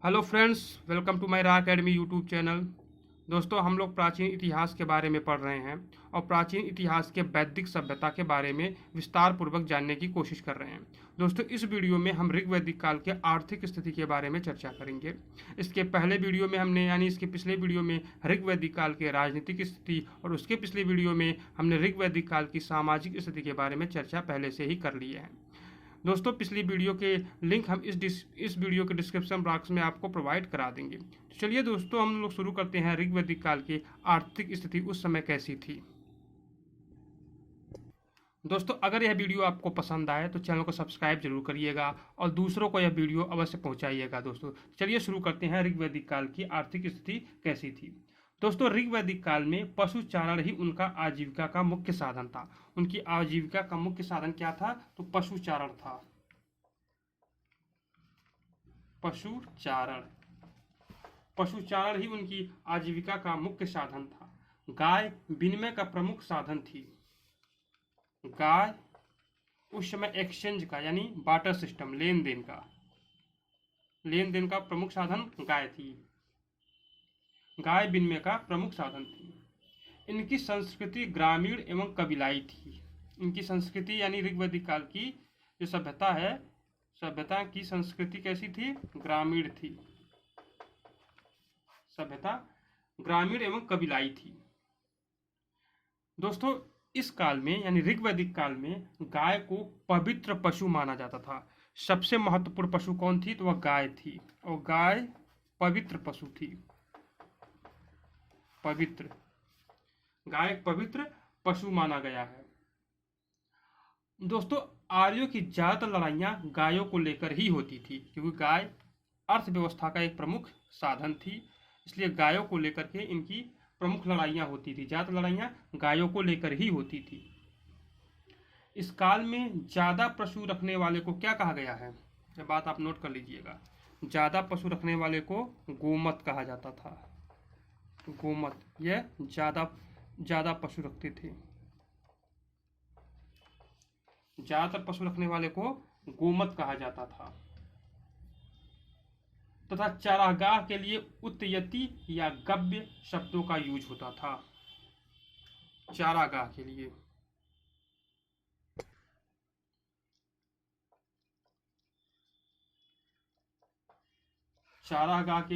Hello friends, welcome to my रा academy YouTube channel. दोस्तों, हम लोग प्राचीन इतिहास के बारे में पढ़ रहे हैं और प्राचीन इतिहास के वैदिक सभ्यता के बारे में विस्तार पूर्वक जानने की कोशिश कर रहे हैं। दोस्तों, इस वीडियो में हम ऋग वैदिक काल के आर्थिक स्थिति के बारे में चर्चा करेंगे। इसके पहले वीडियो में हमने इसके पिछले वीडियो में ऋग वैदिक काल के राजनीतिक स्थिति और उसके पिछले वीडियो में हमने ऋग वैदिक काल की सामाजिक स्थिति के बारे में चर्चा पहले से ही कर ली है। दोस्तों, पिछली वीडियो के लिंक हम इस वीडियो के डिस्क्रिप्शन बॉक्स में आपको प्रोवाइड करा देंगे। तो चलिए दोस्तों, हम लोग शुरू करते हैं। ऋग वैदिक काल की आर्थिक स्थिति उस समय कैसी थी। दोस्तों, अगर यह वीडियो आपको पसंद आए तो चैनल को सब्सक्राइब जरूर करिएगा और दूसरों को यह वीडियो अवश्य पहुंचाइएगा। दोस्तों, चलिए शुरू करते हैं। ऋग वैदिक काल की आर्थिक स्थिति कैसी थी। दोस्तों, ऋग वैदिक काल में पशुचारण ही उनका आजीविका का मुख्य साधन था। उनकी आजीविका का मुख्य साधन क्या था? तो पशुचारण था। पशुचारण पशुचारण ही उनकी आजीविका का मुख्य साधन था। गाय विनिमय का प्रमुख साधन थी। गाय उस समय एक्सचेंज का यानी बार्टर सिस्टम, लेन देन का प्रमुख साधन गाय थी। गाय विनिमय का प्रमुख साधन थी। इनकी संस्कृति ग्रामीण एवं कबीलाई थी। इनकी संस्कृति यानी ऋग वैदिक काल की जो सभ्यता है, सभ्यता की संस्कृति कैसी थी? ग्रामीण थी। सभ्यता ग्रामीण एवं कबीलाई थी। दोस्तों, इस काल में यानी ऋग वैदिक काल में गाय को पवित्र पशु माना जाता था। सबसे महत्वपूर्ण पशु कौन थी? तो वह गाय थी और गाय पवित्र पशु थी। पवित्र गाय पवित्र पशु माना गया है। दोस्तों, आर्यों की ज्यादातर लड़ाइयां गायों को लेकर ही होती थी, क्योंकि गाय अर्थव्यवस्था का एक प्रमुख साधन थी। इसलिए गायों को लेकर के इनकी प्रमुख लड़ाइयां होती थी। ज्यादातर लड़ाइयां गायों को लेकर ही होती थी। इस काल में ज्यादा पशु रखने वाले को क्या कहा गया है? यह बात आप नोट कर लीजिएगा। ज्यादा पशु रखने वाले को गोमत कहा जाता था। गोमत, यह ज्यादा पशु रखते थे। ज्यादातर पशु रखने वाले को गोमत कहा जाता था। तथा चारागाह के लिए उत्यति या गव्य शब्दों का यूज होता था। चारागाह के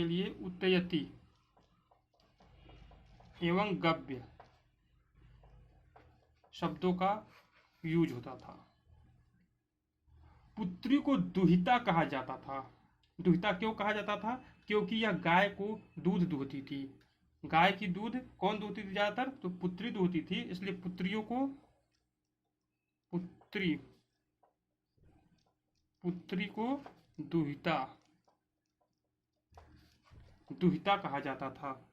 लिए उत्यति एवं गव्य शब्दों का यूज होता था। पुत्री को दुहिता कहा जाता था। दुहिता क्यों कहा जाता था? क्योंकि यह गाय को दूध दूहती थी। गाय की दूध कौन दूहती थी ज्यादातर? तो पुत्री दूहती थी। इसलिए पुत्रियों को पुत्री को दुहिता कहा जाता था।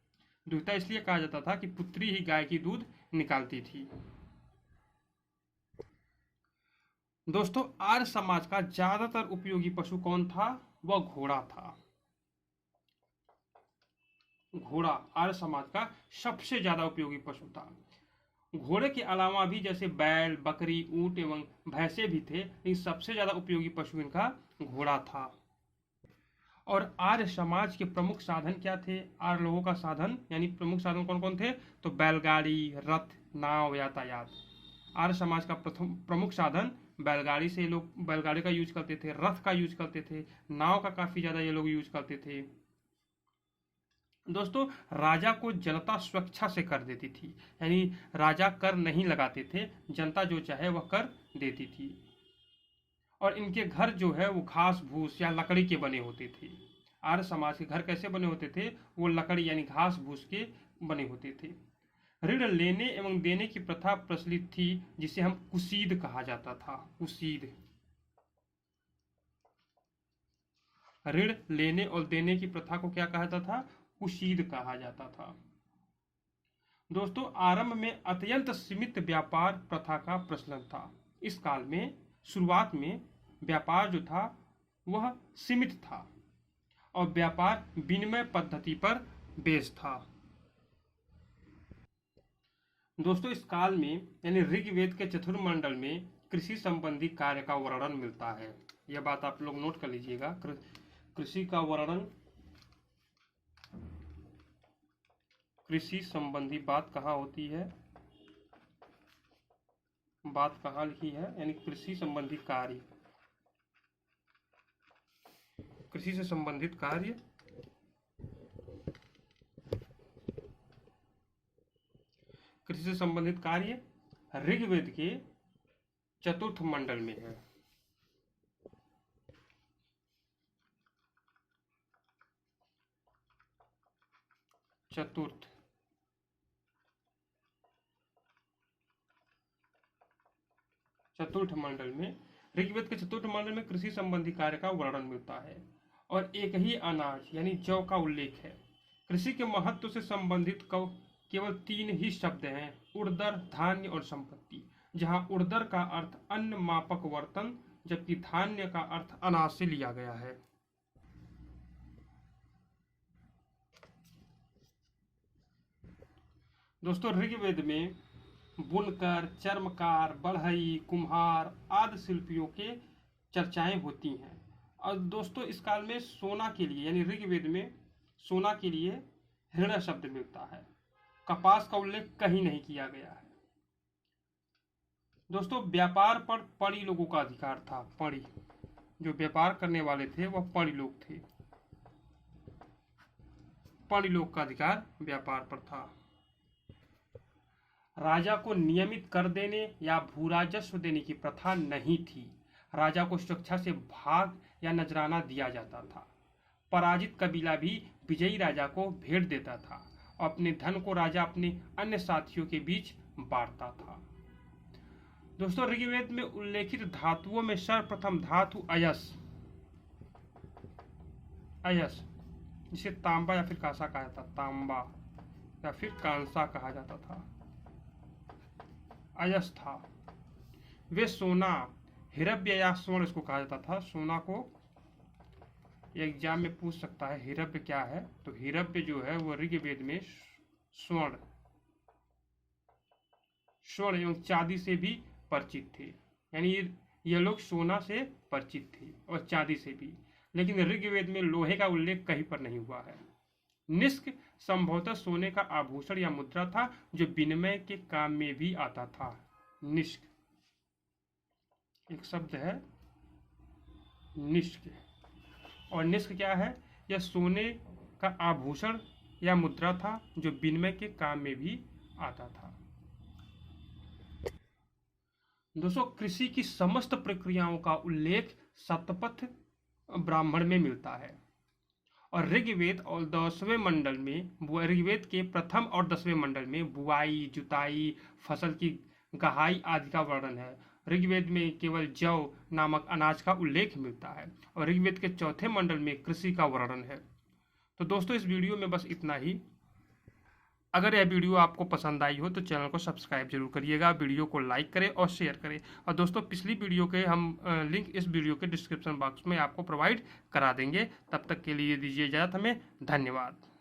दुहिता इसलिए कहा जाता था कि पुत्री ही गाय की दूध निकालती थी। दोस्तों, आर्य समाज का ज्यादातर उपयोगी पशु कौन था? वह घोड़ा था। घोड़ा आर्य समाज का सबसे ज्यादा उपयोगी पशु था। घोड़े के अलावा भी जैसे बैल, बकरी, ऊंट एवं भैंसे भी थे, लेकिन सबसे ज्यादा उपयोगी पशु इनका घोड़ा था। और आर्य समाज के प्रमुख साधन क्या थे? आर्य लोगों का साधन यानी प्रमुख साधन कौन कौन थे? तो बैलगाड़ी, रथ, नाव, यातायात। आर्य समाज का प्रमुख साधन बैलगाड़ी से लोग बैलगाड़ी का यूज करते थे, रथ का यूज करते थे, नाव का काफी ज्यादा ये लोग यूज करते थे। दोस्तों, राजा को जनता स्वेच्छा से कर देती थी, यानी राजा कर नहीं लगाते थे, जनता जो चाहे वह कर देती थी। और इनके घर जो है वो घास भूस या लकड़ी के बने होते थे। आर्य समाज के घर कैसे बने होते थे? वो लकड़ी यानी घास भूस के बने होते थे। ऋण लेने एवं देने की प्रथा प्रचलित थी, जिसे हम कुसीद कहा जाता था। कुसीद, ऋण लेने और देने की प्रथा को क्या कहा जाता था? कुसीद कहा जाता था। दोस्तों, आरंभ में अत्यंत सीमित व्यापार प्रथा का प्रचलन था। इस काल में शुरुआत में व्यापार जो था वह सीमित था और व्यापार विनिमय पद्धति पर बेस्ड था। दोस्तों, इस काल में यानी ऋग्वेद के चतुर्मंडल में कृषि संबंधी कार्य का वर्णन मिलता है। यह बात आप लोग नोट कर लीजिएगा। कृषि का वर्णन कृषि संबंधी बात कहाँ होती है, बात कहाँ लिखी है, यानी कृषि संबंधी कार्य, कृषि से संबंधित कार्य कृषि से संबंधित कार्य ऋग्वेद के चतुर्थ मंडल में है। चतुर्थ मंडल में, ऋग्वेद के चतुर्थ मंडल में कृषि संबंधी कार्य का वर्णन मिलता है और एक ही अनाज यानी जौ का उल्लेख है। कृषि के महत्व से संबंधित केवल 3 ही शब्द हैं, उर्दर, धान्य और संपत्ति, जहां उर्दर का अर्थ अन्न मापक बर्तन जबकि धान्य का अर्थ अनाज से लिया गया है। दोस्तों ऋग्वेद में बुनकर, चर्मकार, बढ़ई, कुम्हार आदि शिल्पियों के चर्चाएं होती हैं। और दोस्तों इस काल में सोना के लिए यानी ऋग्वेद में सोना के लिए हृदय शब्द मिलता है। कपास का उल्लेख कहीं नहीं किया गया है। दोस्तों व्यापार पर पढ़ी लोगों का अधिकार था। पढ़ी जो व्यापार करने वाले थे वह पढ़ी लोग थे। पढ़ी लोग का अधिकार व्यापार पर था। राजा को नियमित कर देने या भूराजस्व देने की प्रथा नहीं थी। राजा को सुरक्षा से भाग या नजराना दिया जाता था। पराजित कबीला भी विजयी राजा को भेंट देता था। अपने धन को राजा अपने अन्य साथियों के बीच बांटता था। दोस्तों ऋग्वेद में उल्लेखित धातुओं में सर्वप्रथम धातु अयस, जिसे तांबा या फिर कांसा कहा जाता, तांबा या फिर कांसा कहा जाता था, अयस था। वे सोना, हिरव्य या स्वर्ण इसको कहा जाता था। सोना को एग्जाम में पूछ सकता है हिरव्य क्या है, तो हिरव्य जो है वो ऋग्वेद में स्वर्ण एवं चांदी से भी परिचित थे। यानी ये लोग सोना से परिचित थे और चांदी से भी, लेकिन ऋग्वेद में लोहे का उल्लेख कहीं पर नहीं हुआ है। निष्क संभवतः सोने का आभूषण या मुद्रा था जो विनिमय के काम में भी आता था। निष्क एक शब्द है निष्क, और निष्क क्या है, यह सोने का आभूषण या मुद्रा था जो विनिमय के काम में भी आता था। दोस्तों कृषि की समस्त प्रक्रियाओं का उल्लेख शतपथ ब्राह्मण में मिलता है और ऋग्वेद और 10वें मंडल में, ऋग्वेद के प्रथम और 10वें मंडल में बुआई, जुताई, फसल की गहाई आदि का वर्णन है। ऋग्वेद में केवल जौ नामक अनाज का उल्लेख मिलता है और ऋग्वेद के चौथे मंडल में कृषि का वर्णन है। तो दोस्तों इस वीडियो में बस इतना ही। अगर यह वीडियो आपको पसंद आई हो तो चैनल को सब्सक्राइब जरूर करिएगा, वीडियो को लाइक करें और शेयर करें। और दोस्तों पिछली वीडियो के हम लिंक इस वीडियो के डिस्क्रिप्शन बॉक्स में आपको प्रोवाइड करा देंगे। तब तक के लिए दीजिए इजाज़त, हमें धन्यवाद।